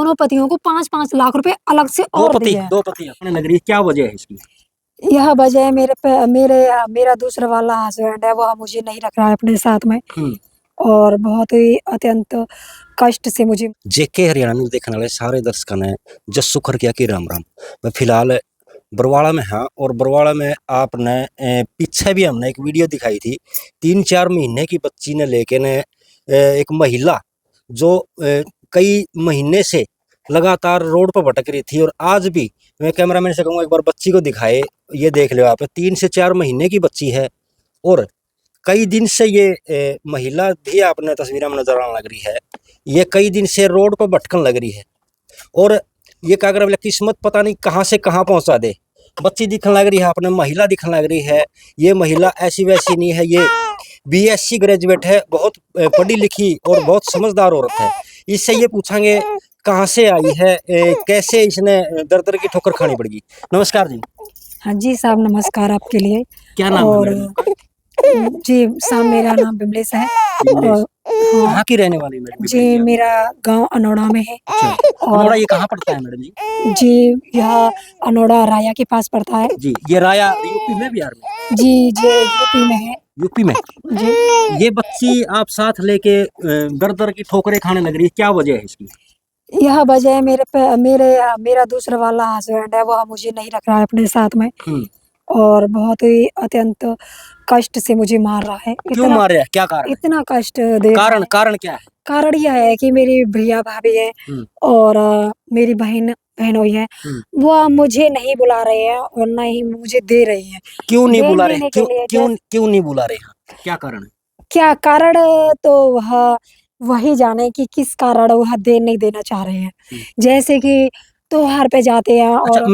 दोनों पतियों को 5-5 लाख रुपए अलग से और दिए हैं। दो पति अपने लग रही है, क्या वजह है इसकी? यह वजह है मेरा दूसरा वाला हस्बैंड है, वह मुझे नहीं रख रहा है अपने साथ में और बहुत ही अत्यंत कष्ट से मुझे। जेके हरियाणा न्यूज़ देखने वाले सारे दर्शकों ने जस्सू खरकिया की राम राम। मैं फिलहाल बरवाड़ा में हाँ, और बरवाड़ा में आपने पीछे भी हमने एक वीडियो दिखाई थी, 3-4 महीने की बच्ची ने लेके ने एक महिला जो कई महीने से लगातार रोड पर भटक रही थी, और आज भी मैं कैमरामैन से कहूँगा एक बार बच्ची को दिखाए। ये देख लो आप, 3 से 4 महीने की बच्ची है और कई दिन से ये महिला भी आपने तस्वीरों में नजर आने लग रही है। ये कई दिन से रोड पर भटकन लग रही है और ये क्या कर किस्मत पता नहीं कहाँ से कहाँ पहुँचा दे। बच्ची दिखने लग रही है, आपने महिला दिखने लग रही है। ये महिला ऐसी वैसी नहीं है, ये BSc ग्रेजुएट है, बहुत पढ़ी लिखी और बहुत समझदार औरत है। इससे ये पूछेंगे कहाँ से आई है, कैसे इसने दर दर की ठोकर खानी पड़ेगी। नमस्कार जी। हाँ जी साहब, नमस्कार आपके लिए। क्या नाम और है? जी साहब, मेरा नाम बिमलेश है और कहाँ की रहने वाली मैडम? जी मेरा गांव अनोड़ा में है। अनोड़ा ये कहाँ पड़ता है मैडम जी? जी यह अनोड़ा राया के पास पड़ता है। जी ये राया यूपी में, बिहार में? जी यूपी में है। यूपी में जी। ये बच्ची आप साथ लेके दर दर की ठोकरें खाने लग रही है, क्या वजह है इसकी? यह वजह है मेरा दूसरा वाला हस्बैंड है, वह मुझे नहीं रख रहा है अपने साथ में और बहुत ही अत्यंत कष्ट से मुझे मार रहा है। क्यों मार रहा है, क्या कारण? इतना कष्ट दे कारण क्या है? कारण यह है कि मेरी भैया भाभी है और मेरी बहन हुई है, वो मुझे नहीं बुला रहे हैं और न ही मुझे दे रही है। क्यों नहीं बुला रहे? क्यों नहीं बुला रहे हैं, क्या कारण है? क्या कारण तो वही जाने कि किस कारण वह नहीं देना चाह रहे हैं। जैसे कि त्योहार पे जाते हैं। अच्छा, और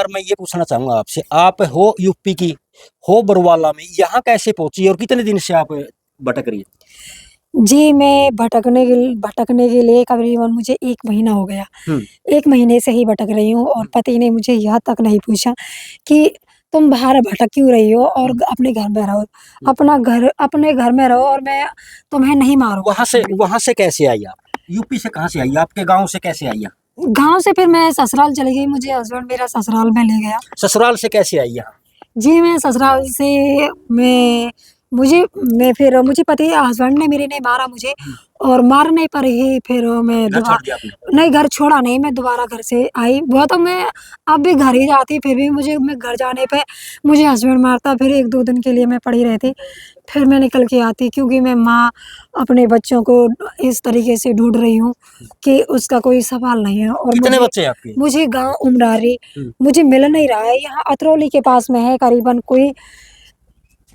मैं ये पूछना चाहूंगा आपसे, आप हो यूपी की, हो बरवाला में, यहाँ कैसे पहुंची और कितने दिन से आप भटक रही है? जी मैं भटकने के लिए करीबन मुझे 1 महीना हो गया। 1 महीने से ही भटक रही हूँ और पति ने मुझे यह तक नहीं पूछा कि तुम बाहर भटक क्यों रही हो और अपने घर में रहो, अपने घर में रहो और मैं तुम्हें नहीं मारूंगा। वहां से कैसे आई आप? यूपी से कहाँ से आई? आपके गांव से कैसे आई? गांव से फिर मैं ससुराल चली गई, मुझे हस्बैंड मेरा ससुराल में ले गया। ससुराल से कैसे आई यहाँ? जी मैं ससुराल से मुझे पति हस्बैंड ने मेरे ने मारा मुझे और मारने पर ही फिर मैं नहीं, घर छोड़ा नहीं, मैं दोबारा घर से आई। वो तो मैं अब भी घर ही जाती, फिर भी मैं घर जाने पे मुझे हस्बैंड मारता, फिर 1-2 दिन के लिए मैं पड़ी रहती, फिर मैं निकल के आती क्योंकि मैं माँ अपने बच्चों को इस तरीके से ढूंढ रही हूँ कि उसका कोई सवाल नहीं है। और कितने बच्चे हैं आपके? मुझे गाँव उमरारी मुझे मिल नहीं रहा है, यहाँ अतरौली के पास में है, करीबन कोई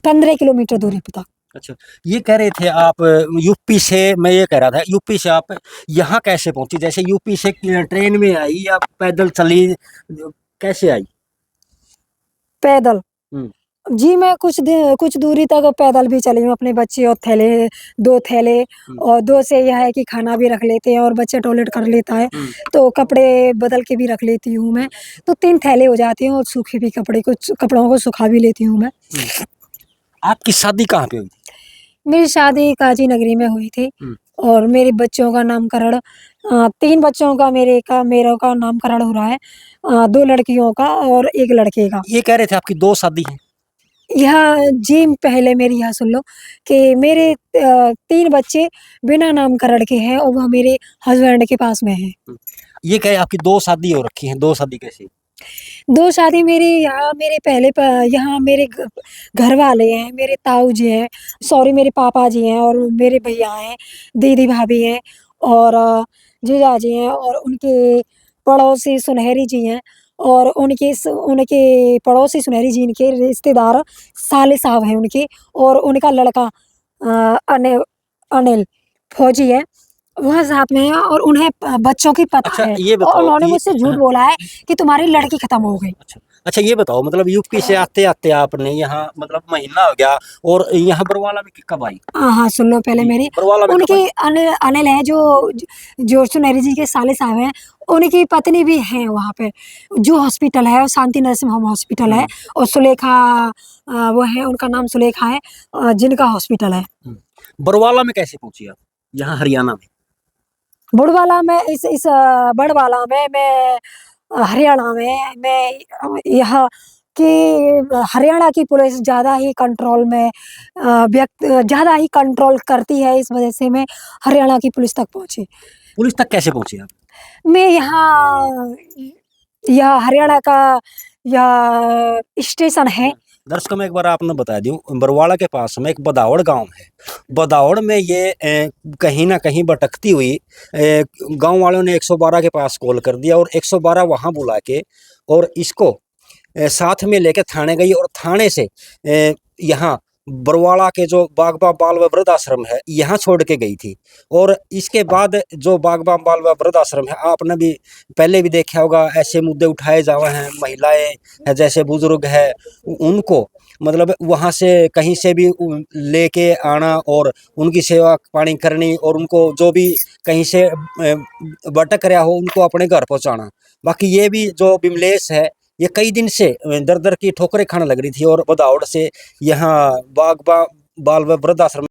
15 किलोमीटर दूरी पे था। अच्छा, ये कह रहे थे आप यूपी से, मैं ये कह रहा था यूपी से आप यहाँ कैसे पहुंची? जैसे यूपी से ट्रेन में आई या पैदल चली, कैसे आई? पैदल। जी मैं कुछ दूरी तक पैदल भी चली हूँ, अपने बच्चे और 2 थैले और 2 से यह है कि खाना भी रख लेते हैं और बच्चा टॉयलेट कर लेता है तो कपड़े बदल के भी रख लेती हूँ मैं, तो 3 थैले हो जाते हैं और सूखे भी कपड़ों को सुखा भी लेती हूँ मैं। आपकी शादी कहाँ पे हुई? मेरी शादी काजी नगरी में हुई थी और मेरे बच्चों का नामकरण 3 बच्चों का मेरे का नामकरण हो रहा है, 2 लड़कियों का और 1 लड़के का। ये कह रहे थे आपकी 2 शादी है? जी पहले मेरी यह सुन लो कि मेरे 3 बच्चे बिना नामकरण के हैं और वह मेरे हस्बैंड के पास में है। ये कहे आपकी 2 शादी हो रखी है, 2 शादी कैसे? 2 शादी मेरी यहाँ यहाँ मेरे घर वाले हैं, मेरे ताऊ जी हैं, सॉरी मेरे पापा जी हैं और मेरे भैया हैं, दीदी भाभी हैं और जीजा जी हैं और उनके पड़ोसी सुनहरी जी हैं और उनके पड़ोसी सुनहरी जी इनके रिश्तेदार साले साहब हैं उनके और उनका लड़का अनिल फौजी है, वह साथ में है और उन्हें बच्चों की पता है। ये बताओ, और उन्होंने मुझसे झूठ बोला है कि तुम्हारी लड़की खत्म हो गई। अच्छा ये बताओ, मतलब यूपी से आते-आते आपने यहाँ मतलब महीना हो गया और यहाँ बरवाला में कब आई? हाँ, सुन लो पहले मेरी। उनके अनिल है जो सुनहरी जी के साले साहब हैं, उनकी पत्नी भी है वहाँ पे, जो हॉस्पिटल है शांति नर्सिंग होम हॉस्पिटल है और सुलेखा वो है, उनका नाम सुलेखा है, जिनका हॉस्पिटल है। बरवाला में कैसे पहुंची आप? यहाँ हरियाणा में? बुड़वाला में इस बड़वाला में मैं हरियाणा में मैं यह कि हरियाणा की पुलिस ज़्यादा ही कंट्रोल में ज़्यादा ही कंट्रोल करती है, इस वजह से मैं हरियाणा की पुलिस तक पहुँची। पुलिस तक कैसे पहुंचे आप? मैं यहाँ यह हरियाणा का यह स्टेशन है। दर्शकों में एक बार आपने बता दूं, बरवाड़ा के पास में एक बदावड़ गांव है। बदावड़ में ये कहीं ना कहीं भटकती हुई गांव वालों ने 112 के पास कॉल कर दिया और 112 वहां बुला के और इसको साथ में लेके थाने गई और थाने से यहाँ बरवाड़ा के जो बागबा बाल व वृद्ध आश्रम है यहाँ छोड़ के गई थी। और इसके बाद जो बागबा बाल व वृद्ध आश्रम है, आपने भी पहले भी देखा होगा, ऐसे मुद्दे उठाए जावे हैं, महिलाएं है जैसे बुजुर्ग है उनको मतलब वहाँ से कहीं से भी लेके आना और उनकी सेवा पानी करनी और उनको जो भी कहीं से भटक रहा हो उनको अपने घर पहुँचाना। बाकी ये भी जो विमलेश है ये कई दिन से दर दर की ठोकरें खाने लग रही थी और बदावड़ से यहाँ बागबा बाल व वृद्ध आश्रम